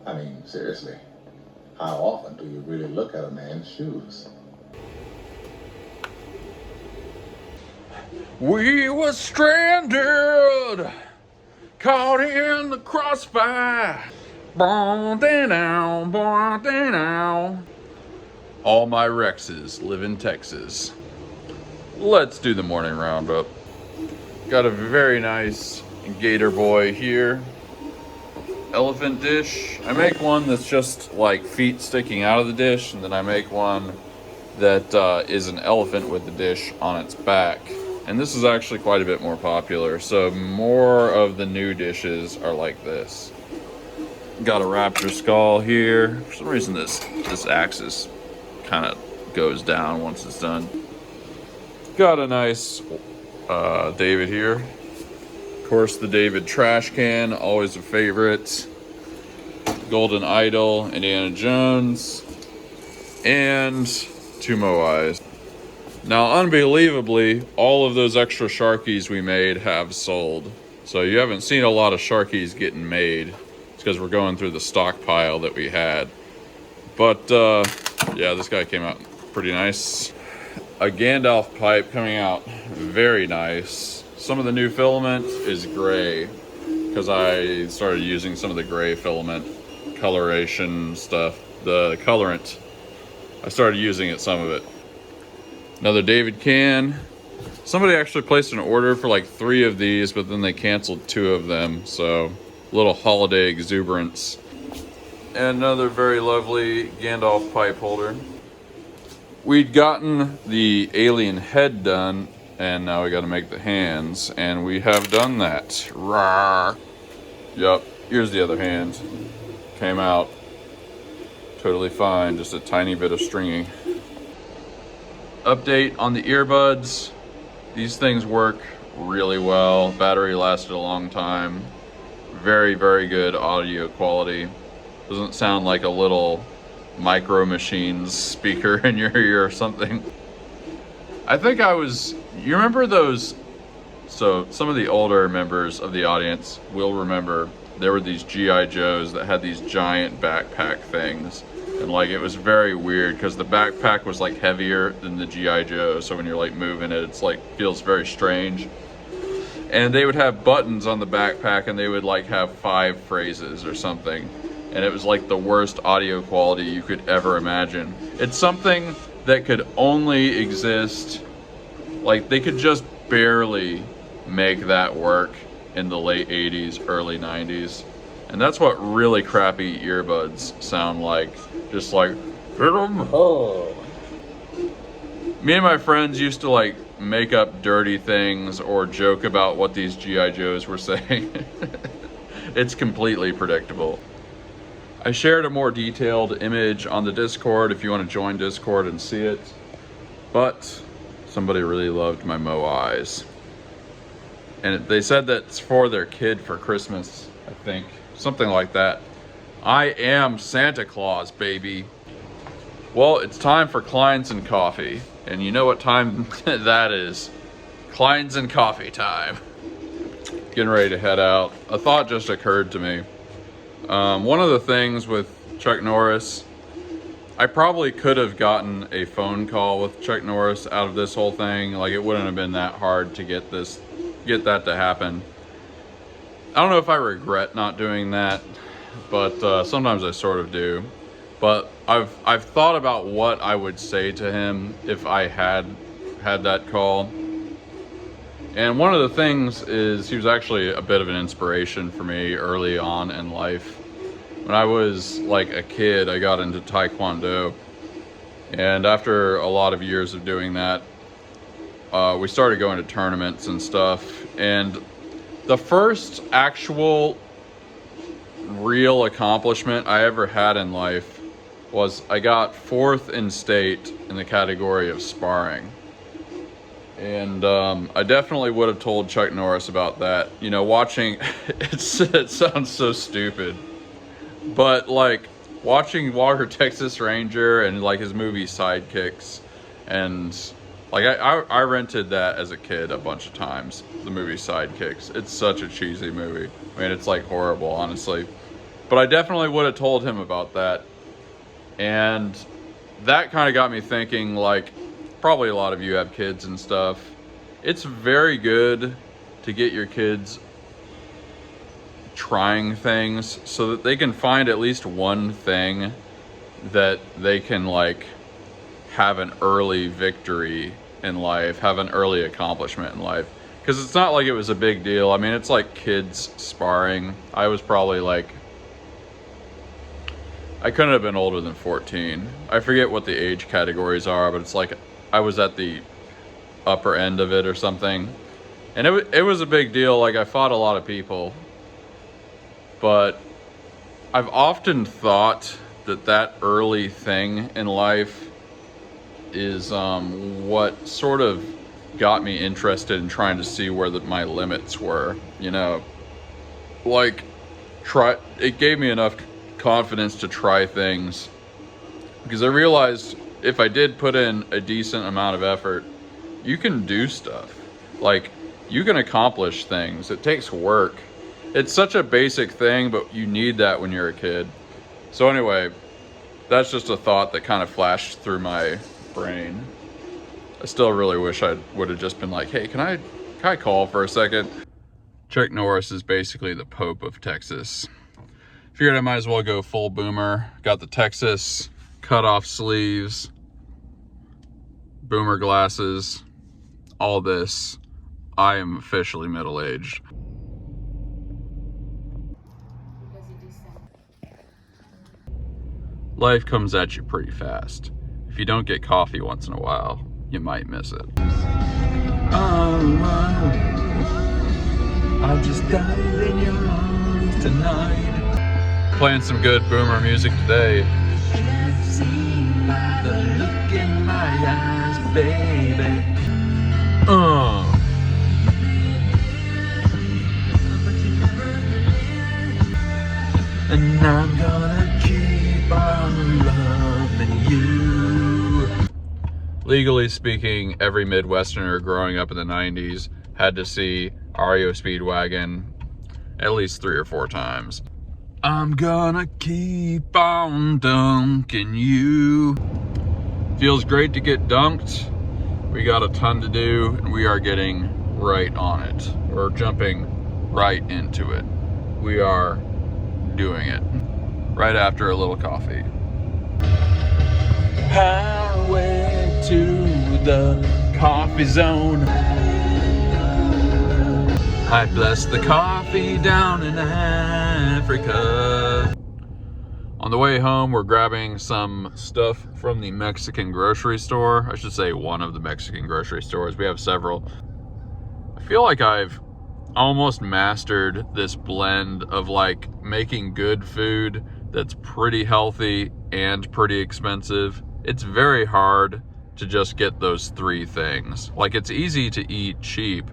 I mean, seriously, how often do you really look at a man's shoes? We were stranded, caught in the crossfire. All my Rexes live in Texas. Let's do the morning roundup. Got a very nice Gator Boy here. Elephant dish. I make one that's just like feet sticking out of the dish, and then I make one that is an elephant with the dish on its back. And this is actually quite a bit more popular, so more of the new dishes are like this. Got a raptor skull here. For some reason this axis kind of goes down once it's done. Got a nice David here. Of course, the David trash can, always a favorite. Golden Idol, Indiana Jones, and two Moais. Now, unbelievably, all of those extra Sharkies we made have sold. So you haven't seen a lot of Sharkies getting made. It's because we're going through the stockpile that we had. But, yeah, this guy came out pretty nice. A Gandalf pipe coming out very nice. Some of the new filament is gray, because I started using some of the gray filament coloration stuff. The colorant, I started using it, some of it. Another David can. Somebody actually placed an order for like 3 of these, but then they canceled 2 of them. So, a little holiday exuberance. And another very lovely Gandalf pipe holder. We'd gotten the alien head done, and now we got to make the hands, and we have done that. Rawr. Yup, here's the other hand. Came out totally fine, just a tiny bit of stringing. Update on the earbuds. These things work really well. Battery lasted a long time. Very, very good audio quality. Doesn't sound like a little Micro Machines speaker in your ear or something. I think you remember those, so some of the older members of the audience will remember there were these G.I. Joes that had these giant backpack things. And like, it was very weird because the backpack was like heavier than the G.I. Joe. So when you're like moving it, it's like, feels very strange. And they would have buttons on the backpack, and they would like have 5 phrases or something. And it was like the worst audio quality you could ever imagine. It's something that could only exist, like they could just barely make that work in the late 80s, early 90s. And that's what really crappy earbuds sound like. Just like, oh. Me and my friends used to like make up dirty things or joke about what these G.I. Joes were saying. It's completely predictable. I shared a more detailed image on the Discord if you want to join Discord and see it. But somebody really loved my Moais. And they said that's for their kid for Christmas, I think. Something like that. I am Santa Claus, baby. Well, it's time for Kleins and coffee. And you know what time that is. Kleins and coffee time. Getting ready to head out. A thought just occurred to me. One of the things with Chuck Norris, I probably could have gotten a phone call with Chuck Norris out of this whole thing. Like, it wouldn't have been that hard to get that to happen. I don't know if I regret not doing that, but sometimes I sort of do. But I've thought about what I would say to him if I had that call. And one of the things is, he was actually a bit of an inspiration for me early on in life. When I was like a kid, I got into Taekwondo. And after a lot of years of doing that, we started going to tournaments and stuff. And the first actual real accomplishment I ever had in life was I got 4th in state in the category of sparring. And I definitely would have told Chuck Norris about that. You know, watching, it sounds so stupid, but like watching Walker Texas Ranger and like his movie Sidekicks, and like I rented that as a kid a bunch of times, the movie Sidekicks. It's such a cheesy movie. I mean, it's like horrible, honestly. But I definitely would have told him about that. And that kind of got me thinking, like, probably a lot of you have kids and stuff. It's very good to get your kids trying things so that they can find at least one thing that they can, like, have an early victory in life, have an early accomplishment in life. Because it's not like it was a big deal. I mean, it's like kids sparring. I was probably like, I couldn't have been older than 14. I forget what the age categories are, but it's like I was at the upper end of it or something. And it was a big deal. Like, I fought a lot of people. But I've often thought that early thing in life is what sort of got me interested in trying to see where my limits were, you know. Like, it gave me enough confidence to try things, because I realized if I did put in a decent amount of effort, you can do stuff. Like, you can accomplish things. It takes work. It's such a basic thing, but you need that when you're a kid. So anyway, that's just a thought that kind of flashed through my brain. I still really wish I would have just been like, hey, can I call for a second? Chuck Norris is basically the Pope of Texas. Figured I might as well go full boomer. Got the Texas cut off sleeves, boomer glasses, all this. I am officially middle-aged. Life comes at you pretty fast. If you don't get coffee once in a while, you might miss it. I just died in your arms tonight. Playing some good boomer music today. Seen by the look in my eyes, baby. And I'm gonna keep on loving you. Legally speaking, every Midwesterner growing up in the 90s had to see REO Speedwagon at least 3 or 4 times. I'm gonna keep on dunking you. Feels great to get dunked. We got a ton to do, and we are getting right on it. We're jumping right into it. We are doing it right after a little coffee. Highway to the coffee zone. I bless the coffee down in Africa. On the way home, we're grabbing some stuff from the Mexican grocery store. I should say one of the Mexican grocery stores. We have several. I feel like I've almost mastered this blend of, like, making good food that's pretty healthy and pretty expensive. It's very hard to just get those 3 things. Like, it's easy to eat cheap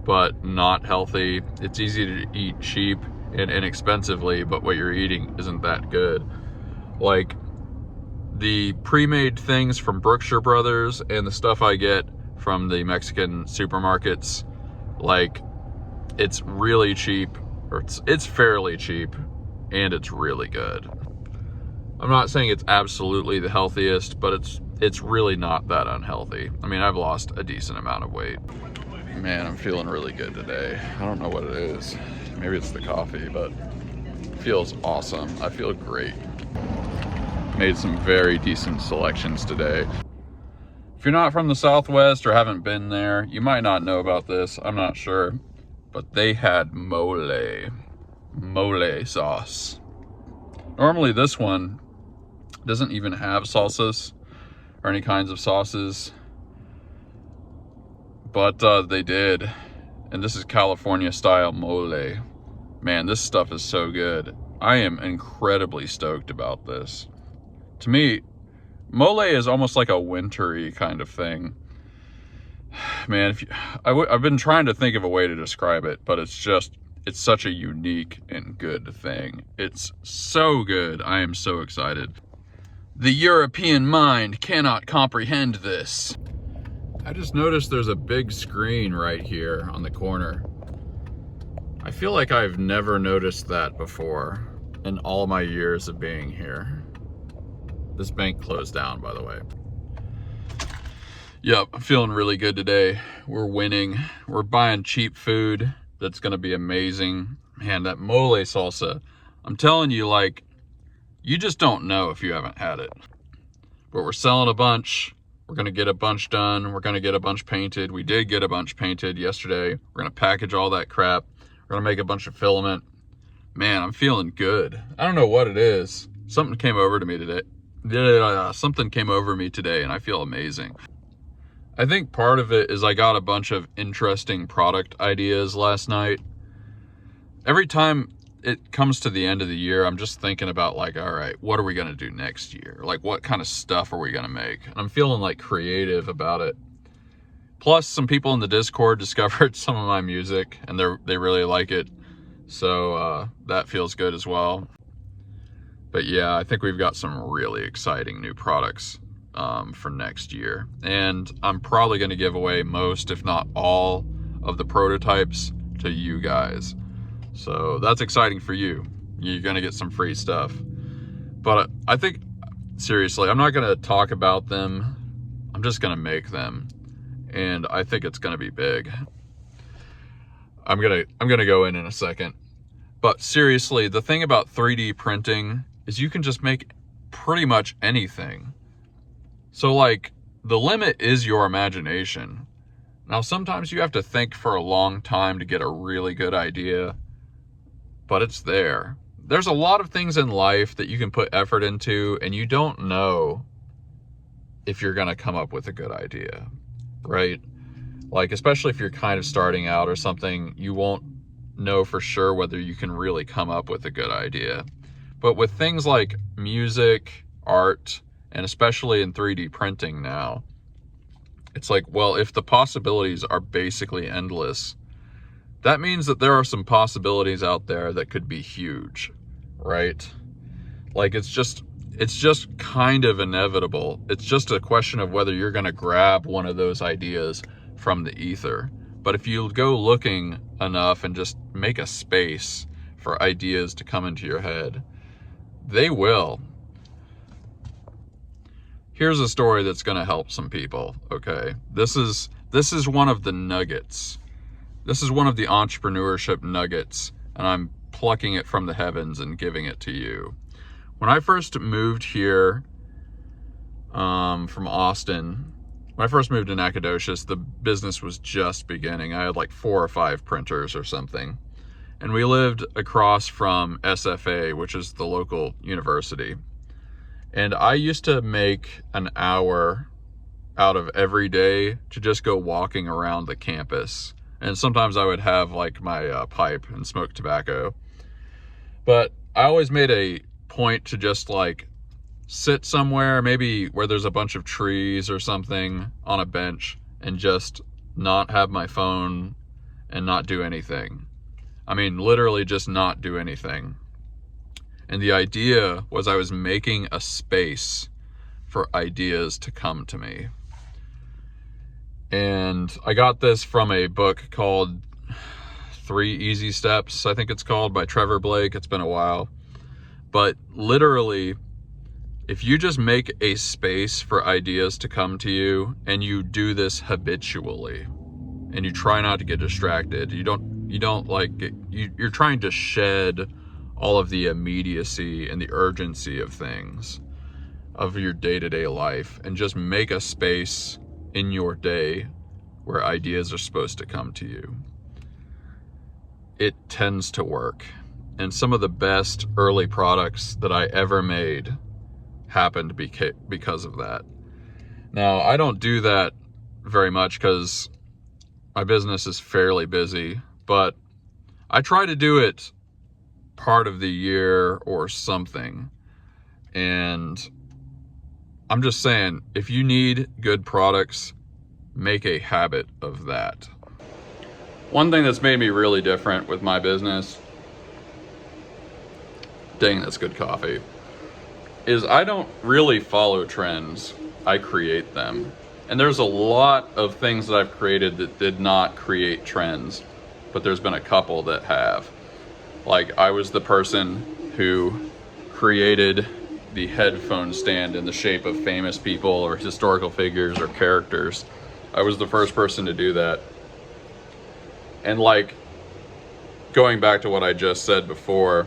but not healthy. It's easy to eat cheap and inexpensively, but what you're eating isn't that good. Like, the pre-made things from Brookshire Brothers and the stuff I get from the Mexican supermarkets, like, it's really cheap, or it's fairly cheap, and it's really good. I'm not saying it's absolutely the healthiest, but it's really not that unhealthy. I mean, I've lost a decent amount of weight. Man, I'm feeling really good today. I don't know what it is. Maybe it's the coffee, but it feels awesome. I feel great. Made some very decent selections today. If you're not from the Southwest or haven't been there, you might not know about this. I'm not sure. But they had mole sauce. Normally this one doesn't even have salsas or any kinds of sauces. But they did, and this is California style mole. Man, this stuff is so good. I am incredibly stoked about this. To me, mole is almost like a wintry kind of thing. Man, I've been trying to think of a way to describe it, but it's such a unique and good thing. It's so good. I am so excited. The European mind cannot comprehend this. I just noticed there's a big screen right here on the corner. I feel like I've never noticed that before. in all my years of being here. This bank closed down, by the way. Yep, I'm feeling really good today. We're winning. We're buying cheap food that's gonna be amazing. Man, that mole salsa, I'm telling you, like, you just don't know if you haven't had it. But we're selling a bunch. We're gonna get a bunch done. We're gonna get a bunch painted. We did get a bunch painted yesterday. We're gonna package all that crap. We're gonna make a bunch of filament. Man, I'm feeling good. I don't know what it is. Something came over to me today. Something came over me today and I feel amazing. I think part of it is I got a bunch of interesting product ideas last night. Every time it comes to the end of the year, I'm just thinking about, like, all right, what are we gonna do next year? Like, what kind of stuff are we gonna make? And I'm feeling like creative about it. Plus, some people in the Discord discovered some of my music and they really like it. So that feels good as well. But yeah, I think we've got some really exciting new products for next year. And I'm probably gonna give away most, if not all, of the prototypes to you guys. So that's exciting for you. You're gonna get some free stuff. But I think, seriously, I'm not gonna talk about them. I'm just gonna make them. And I think it's gonna be big. I'm gonna go in a second. But seriously, the thing about 3D printing is you can just make pretty much anything. So, like, the limit is your imagination. Now, sometimes you have to think for a long time to get a really good idea, but it's there. There's a lot of things in life that you can put effort into, and you don't know if you're gonna come up with a good idea, right? Like, especially if you're kind of starting out or something, you won't know for sure whether you can really come up with a good idea. But with things like music, art, and especially in 3D printing now, it's like, well, if the possibilities are basically endless, that means that there are some possibilities out there that could be huge, right? Like, it's just kind of inevitable. It's just a question of whether you're gonna grab one of those ideas from the ether. But if you go looking enough and just make a space for ideas to come into your head, they will. Here's a story that's gonna help some people, okay? This is one of the nuggets. This is one of the entrepreneurship nuggets, and I'm plucking it from the heavens and giving it to you. When I first moved here from Austin, when I first moved to Nacogdoches, the business was just beginning. I had like 4 or 5 printers or something. And we lived across from SFA, which is the local university. And I used to make an hour out of every day to just go walking around the campus. And sometimes I would have like my pipe and smoke tobacco. But I always made a point to just like sit somewhere, maybe where there's a bunch of trees or something, on a bench, and just not have my phone and not do anything. I mean, literally just not do anything. And the idea was I was making a space for ideas to come to me. And I got this from a book called 3 Easy Steps, I think it's called, by Trevor Blake. It's been a while. But literally, if you just make a space for ideas to come to you, and you do this habitually, and you try not to get distracted, you're trying to shed all of the immediacy and the urgency of things, of your day-to-day life, and just make a space in your day where ideas are supposed to come to you. It tends to work. And some of the best early products that I ever made happened because of that. Now, I don't do that very much because my business is fairly busy, but I try to do it part of the year or something. And I'm just saying, if you need good products, make a habit of that. One thing that's made me really different with my business, dang, that's good coffee, is I don't really follow trends, I create them. And there's a lot of things that I've created that did not create trends, but there's been a couple that have. Like, I was the person who created the headphone stand in the shape of famous people or historical figures or characters. I was the first person to do that. And like, going back to what I just said before,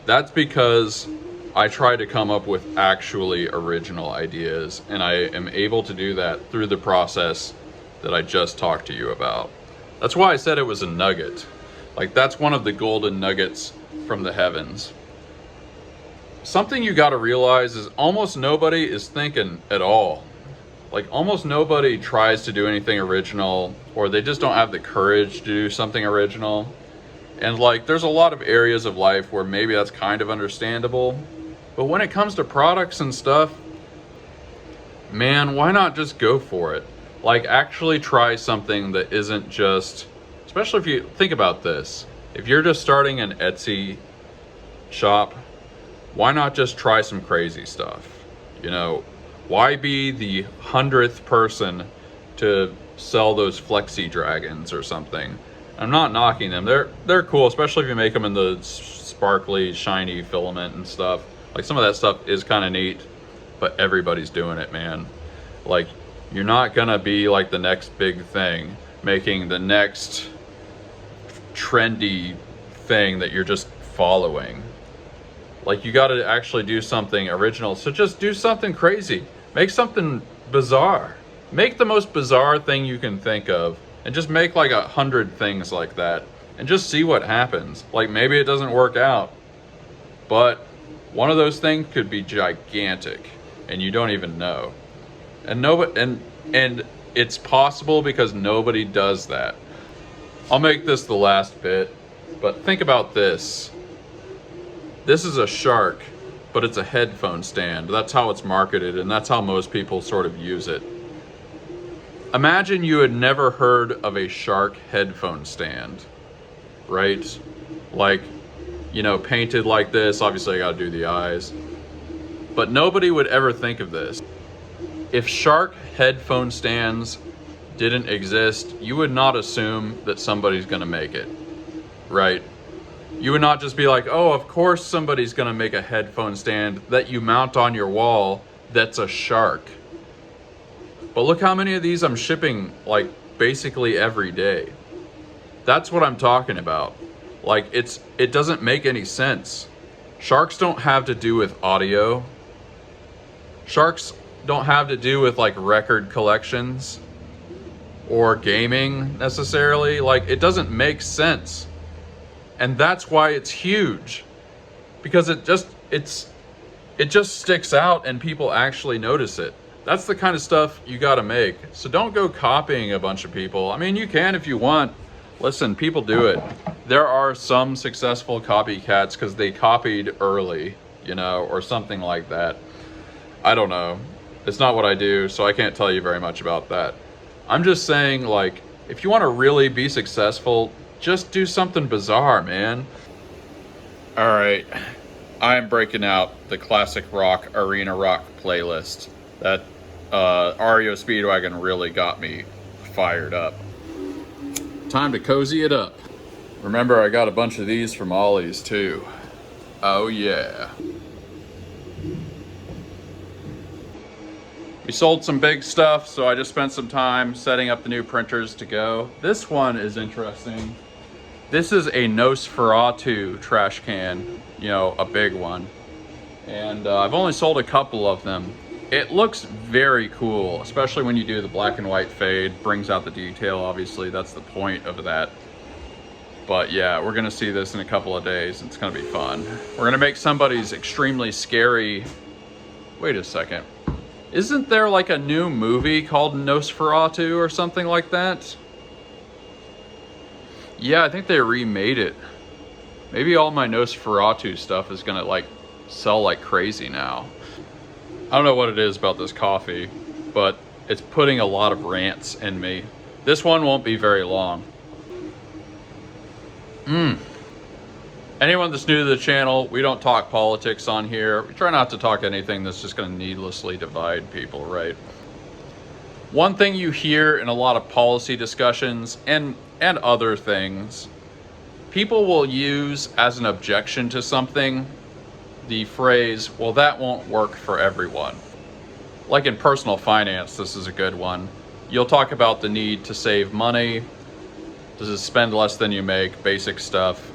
that's because I try to come up with actually original ideas, and I am able to do that through the process that I just talked to you about. That's why I said it was a nugget. Like, that's one of the golden nuggets from the heavens. Something you got to realize is almost nobody is thinking at all. Like, almost nobody tries to do anything original, or they just don't have the courage to do something original. And like, there's a lot of areas of life where maybe that's kind of understandable. But when it comes to products and stuff, man, why not just go for it? Like, actually try something that isn't just, especially if you think about this, if you're just starting an Etsy shop, why not just try some crazy stuff? You know, why be the 100th person to sell those flexi dragons or something? I'm not knocking them. They're cool, especially if you make them in the sparkly, shiny filament and stuff. Like, some of that stuff is kind of neat, but everybody's doing it, man. Like, you're not gonna be like the next big thing, making the next trendy thing that you're just following. Like, you got to actually do something original. So just do something crazy. Make something bizarre. Make the most bizarre thing you can think of, and just make like 100 things like that, and just see what happens. Like, maybe it doesn't work out, but one of those things could be gigantic, and you don't even know. And nobody, and it's possible because nobody does that. I'll make this the last bit, but think about this. This is a shark, but it's a headphone stand. That's how it's marketed, and that's how most people sort of use it. Imagine you had never heard of a shark headphone stand, right? Like, you know, painted like this. Obviously, I gotta do the eyes. But nobody would ever think of this. If shark headphone stands didn't exist, you would not assume that somebody's gonna make it, right? You would not just be like, oh, of course somebody's gonna make a headphone stand that you mount on your wall that's a shark. But look how many of these I'm shipping, like, basically every day. That's what I'm talking about. Like, it doesn't make any sense. Sharks don't have to do with audio. Sharks don't have to do with like record collections or gaming necessarily. Like, it doesn't make sense. And that's why it's huge, because it just sticks out and people actually notice it. That's the kind of stuff you got to make. So don't go copying a bunch of people. I mean, you can if you want. Listen, people do it. There are some successful copycats because they copied early, you know, or something like that. I don't know. It's not what I do, so I can't tell you very much about that. I'm just saying, like, if you want to really be successful, just do something bizarre, man. All right, I'm breaking out the classic rock, arena rock playlist. That REO Speedwagon really got me fired up. Time to cozy it up. Remember, I got a bunch of these from Ollie's too. Oh yeah. We sold some big stuff, so I just spent some time setting up the new printers to go. This one is interesting. This is a Nosferatu trash can, you know, a big one. And I've only sold a couple of them. It looks very cool, especially when you do the black and white fade. Brings out the detail, obviously. That's the point of that. But yeah, we're gonna see this in a couple of days. It's gonna be fun. We're gonna make somebody's extremely scary... Wait a second. Isn't there like a new movie called Nosferatu or something like that? Yeah, I think they remade it. Maybe all my Nosferatu stuff is gonna like sell like crazy now. I don't know what it is about this coffee, but it's putting a lot of rants in me. This one won't be very long. Anyone that's new to the channel, we don't talk politics on here. We try not to talk anything that's just going to needlessly divide people, right? One thing you hear in a lot of policy discussions and other things, people will use as an objection to something the phrase, well, that won't work for everyone. Like in personal finance, this is a good one. You'll talk about the need to save money, to spend less than you make, basic stuff.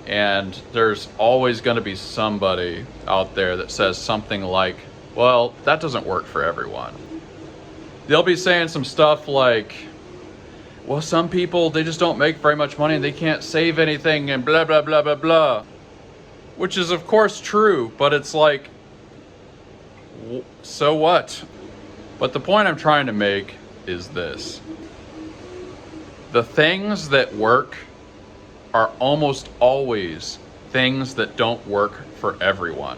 And there's always going to be somebody out there that says something like, well, that doesn't work for everyone. They'll be saying some stuff like, well, some people, they just don't make very much money and they can't save anything and blah, blah, blah, blah, blah. Which is, of course, true, but it's like, so what? But the point I'm trying to make is this. The things that work are almost always things that don't work for everyone.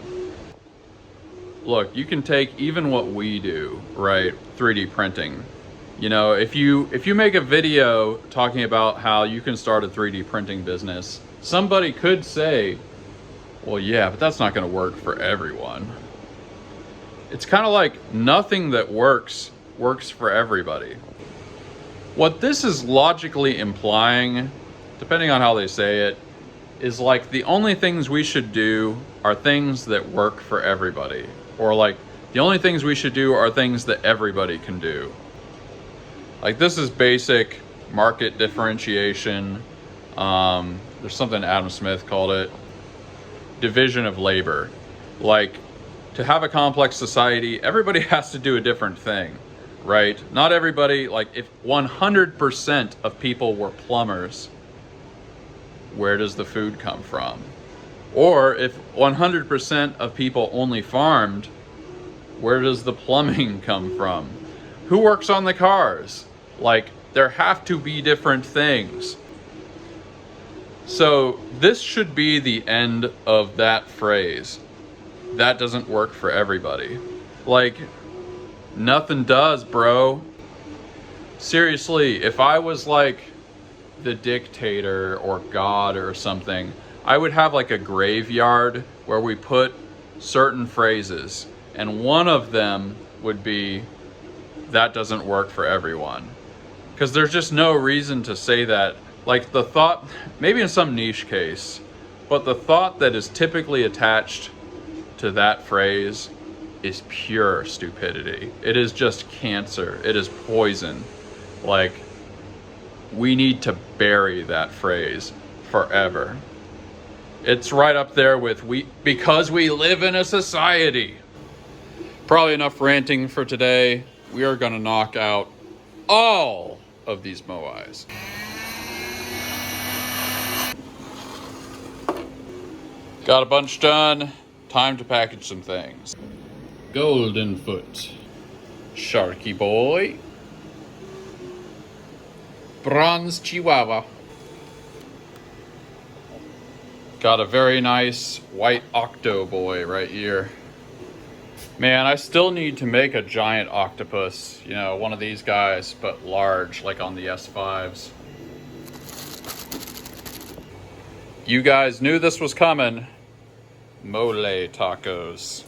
Look, you can take even what we do, right? 3D printing. You know, if you make a video talking about how you can start a 3D printing business, somebody could say, well, yeah, but that's not going to work for everyone. It's kind of like nothing that works for everybody. What this is logically implying, depending on how they say it, is like the only things we should do are things that work for everybody. Or like the only things we should do are things that everybody can do. Like this is basic market differentiation. There's something Adam Smith called it, division of labor. Like to have a complex society, everybody has to do a different thing, right? Not everybody, like if 100% of people were plumbers, where does the food come from? Or if 100% of people only farmed, where does the plumbing come from? Who works on the cars? Like, there have to be different things. So this should be the end of that phrase. That doesn't work for everybody. Like, nothing does, bro. Seriously, if I was like the dictator or God or something, I would have like a graveyard where we put certain phrases, and one of them would be, that doesn't work for everyone. Because there's just no reason to say that. Like the thought, maybe in some niche case, but the thought that is typically attached to that phrase is pure stupidity. It is just cancer. It is poison. Like, we need to bury that phrase forever. It's right up there with because we live in a society. Probably enough ranting for today. We are gonna knock out all of these moais. Got a bunch done. Time to package some things. Golden foot. Sharky boy. Bronze chihuahua. Got a very nice white octo boy right here. Man, I still need to make a giant octopus. You know, one of these guys, but large, like on the S5s. You guys knew this was coming. Mole tacos.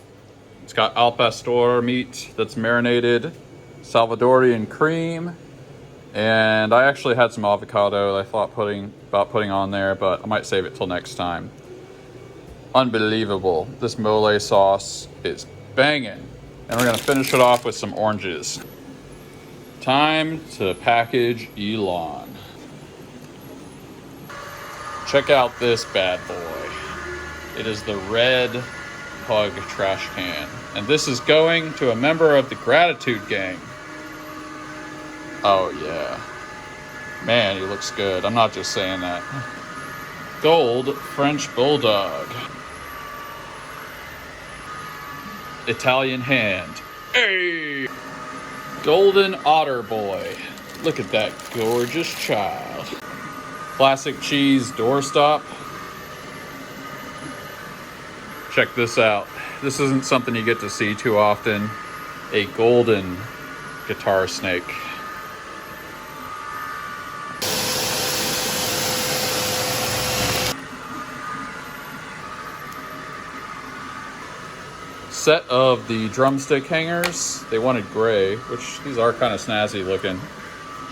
It's got al pastor meat that's marinated, Salvadorian cream, and I actually had some avocado that I thought about putting on there, but I might save it till next time. Unbelievable. This mole sauce is banging. And we're gonna finish it off with some oranges. Time to package Elon. Check out this bad boy. It is the red pug trash can. And this is going to a member of the Gratitude Gang. Oh yeah. Man, he looks good. I'm not just saying that. Gold French Bulldog. Italian Hand. Hey! Golden Otter Boy. Look at that gorgeous child. Classic cheese doorstop. Check this out. This isn't something you get to see too often. A golden guitar snake. Set of the drumstick hangers. They wanted gray, which these are kind of snazzy looking.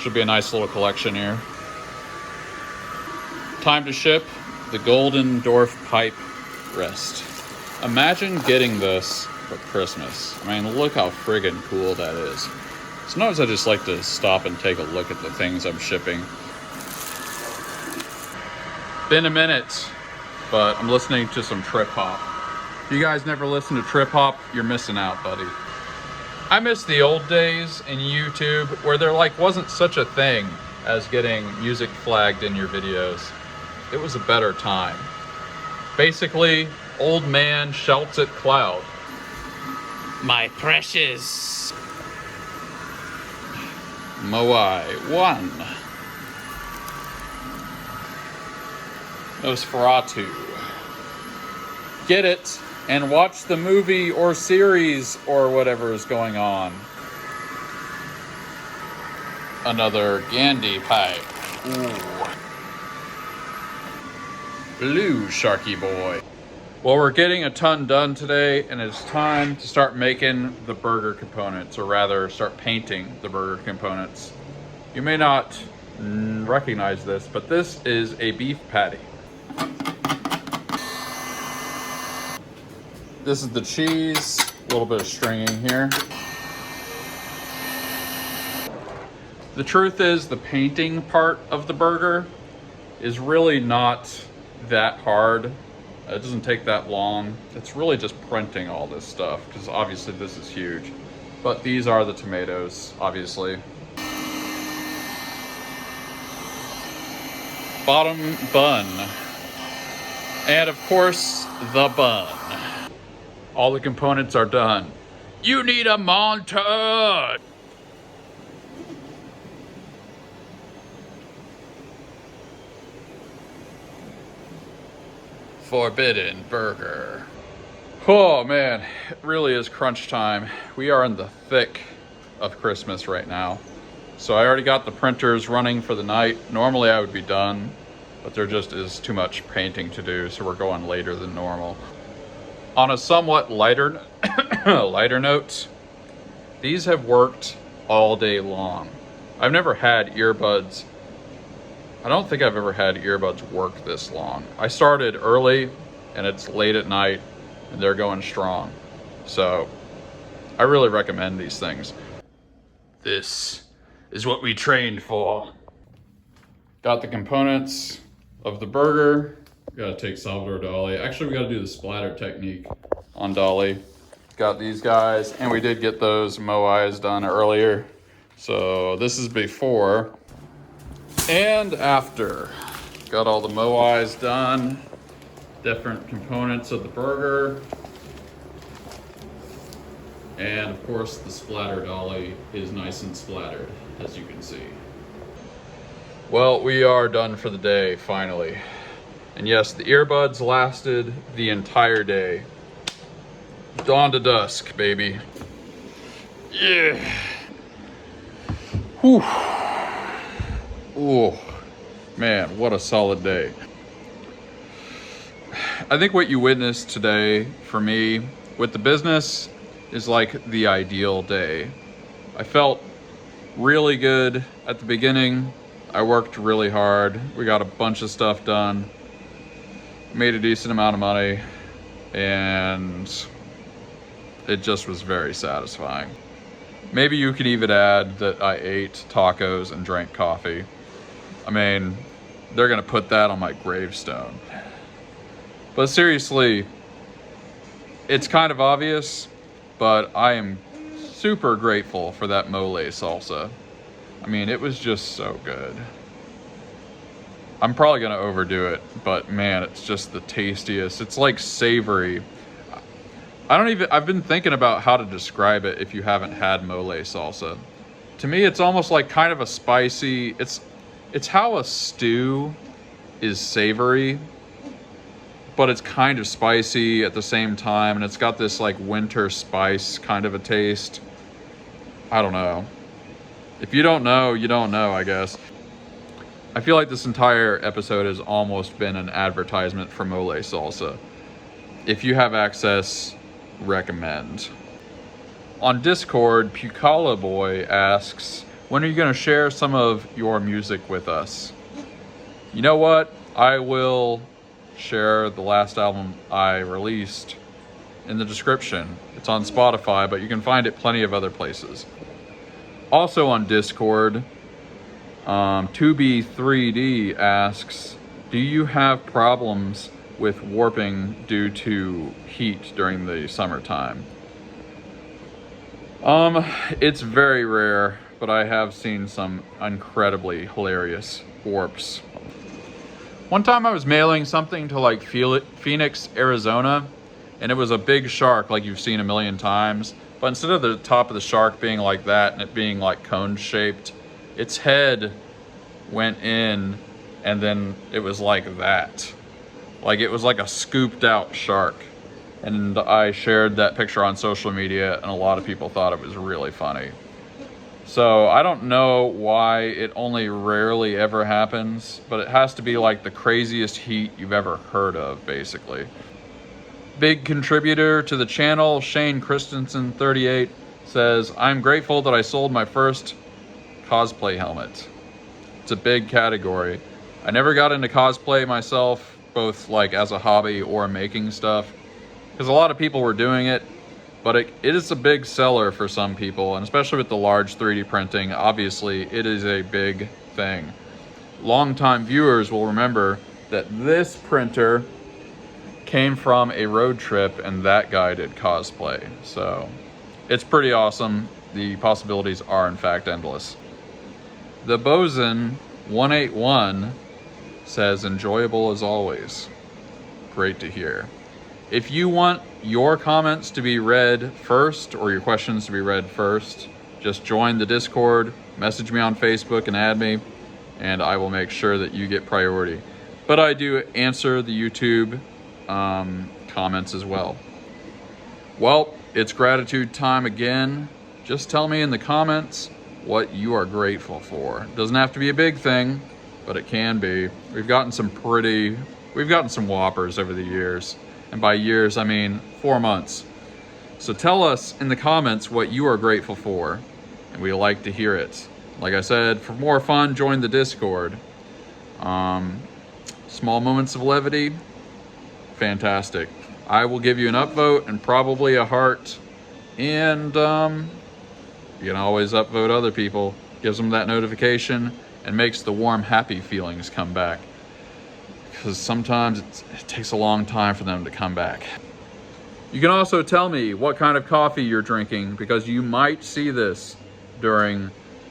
Should be a nice little collection here. Time to ship the Golden Dwarf pipe rest. Imagine getting this for Christmas. I mean, look how friggin' cool that is. Sometimes I just like to stop and take a look at the things I'm shipping. Been a minute, but I'm listening to some trip hop. If you guys never listen to trip hop, you're missing out, buddy. I miss the old days in YouTube where there wasn't such a thing as getting music flagged in your videos. It was a better time. Basically, old man shouts at cloud. My precious Moai 1. Nosferatu. Get it and watch the movie or series or whatever is going on. Another Gandhi pipe. Ooh. Blue Sharky boy. Well, we're getting a ton done today, and it's time to start making the burger components, or rather start painting the burger components. You may not recognize this, but this is a beef patty. This is the cheese, a little bit of stringing here. The truth is, the painting part of the burger is really not that hard. It doesn't take that long. It's really just printing all this stuff, because obviously this is huge. But these are the tomatoes, obviously. Bottom bun. And of course, the bun. All the components are done. You need a montage! Forbidden burger. Oh man, it really is crunch time. We are in the thick of Christmas right now. So I already got the printers running for the night. Normally I would be done, but there just is too much painting to do, so we're going later than normal. On a somewhat lighter note, these have worked all day long. I've never had earbuds. I don't think I've ever had earbuds work this long. I started early and it's late at night and they're going strong. So I really recommend these things. This is what we trained for. Got the components of the burger. We gotta take Salvador Dali. Actually, we gotta do the splatter technique on Dali. Got these guys, and we did get those moais done earlier. So this is before and after. Got all the moais done. Different components of the burger. And of course, the splatter Dali is nice and splattered, as you can see. Well, we are done for the day, finally. And yes, the earbuds lasted the entire day. Dawn to dusk, baby. Yeah. Whew. Oh, man, what a solid day. I think what you witnessed today, for me, with the business, is like the ideal day. I felt really good at the beginning. I worked really hard. We got a bunch of stuff done. Made a decent amount of money, and it just was very satisfying. Maybe you could even add that I ate tacos and drank coffee. I mean, they're gonna put that on my gravestone. But seriously, it's kind of obvious, but I am super grateful for that mole salsa. I mean, it was just so good. I'm probably gonna overdo it, but man, it's just the tastiest. It's like savory. I've been thinking about how to describe it if you haven't had mole salsa. To me, it's almost like kind of a spicy, it's how a stew is savory, but it's kind of spicy at the same time, and it's got this like winter spice kind of a taste. I don't know. If you don't know, you don't know, I guess. I feel like this entire episode has almost been an advertisement for mole salsa. If you have access, recommend. On Discord, Pucala Boy asks, when are you going to share some of your music with us? You know what? I will share the last album I released in the description. It's on Spotify, but you can find it plenty of other places. Also on Discord, 2B3D asks, do you have problems with warping due to heat during the summertime? It's very rare, but I have seen some incredibly hilarious warps. One time I was mailing something to like Phoenix, Arizona, and it was a big shark like you've seen a million times, but instead of the top of the shark being like that and it being like cone shaped, its head went in and then it was like that. Like it was like a scooped out shark. And I shared that picture on social media and a lot of people thought it was really funny. So I don't know why it only rarely ever happens, but it has to be like the craziest heat you've ever heard of, basically. Big contributor to the channel, Shane Christensen 38 says, I'm grateful that I sold my first cosplay helmet. It's a big category. I never got into cosplay myself, both like as a hobby or making stuff, because a lot of people were doing it, but it is a big seller for some people, and especially with the large 3D printing, obviously it is a big thing. Longtime viewers will remember that this printer came from a road trip and that guy did cosplay. So it's pretty awesome. The possibilities are in fact endless. The Bosun 181 says, enjoyable as always. Great to hear. If you want your comments to be read first or your questions to be read first, just join the Discord, message me on Facebook and add me, and I will make sure that you get priority. But I do answer the YouTube comments as well. Well, it's gratitude time again. Just tell me in the comments what you are grateful for. It doesn't have to be a big thing, but it can be. We've gotten some whoppers over the years. And by years, I mean 4 months. So tell us in the comments what you are grateful for, and we like to hear it. Like I said, for more fun, join the Discord. Small moments of levity, fantastic. I will give you an upvote and probably a heart, and you can always upvote other people. Gives them that notification and makes the warm, happy feelings come back. Because sometimes it takes a long time for them to come back. You can also tell me what kind of coffee you're drinking, because you might see this during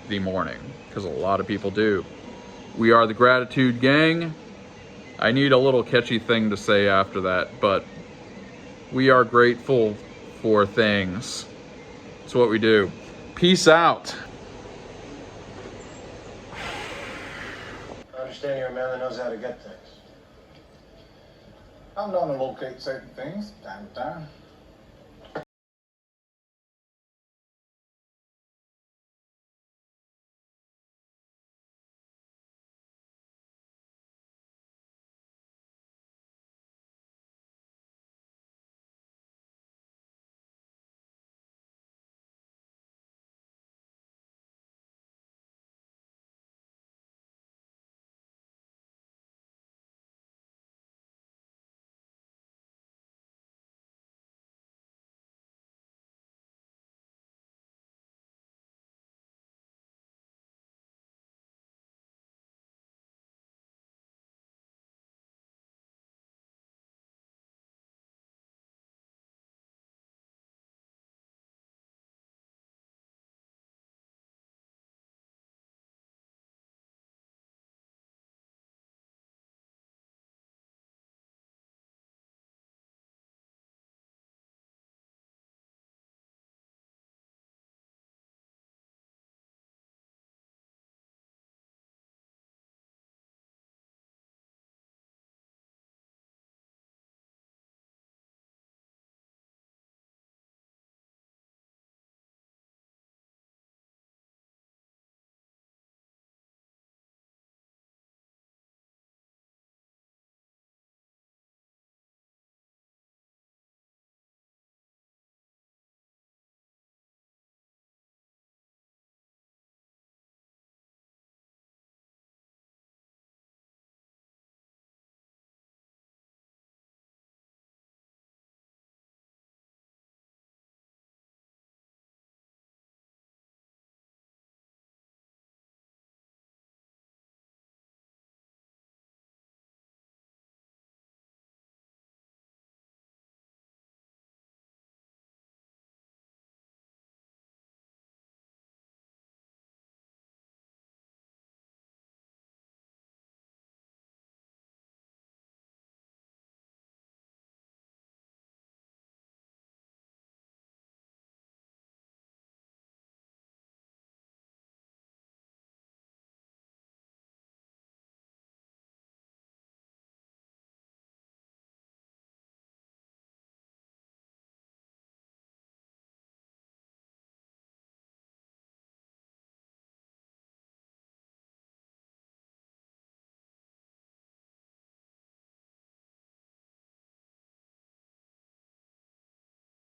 the morning, because a lot of people do. We are the Gratitude Gang. I need a little catchy thing to say after that, but we are grateful for things. It's what we do. Peace out. I understand you're a man that knows how to get things. I'm known to locate certain things time to time.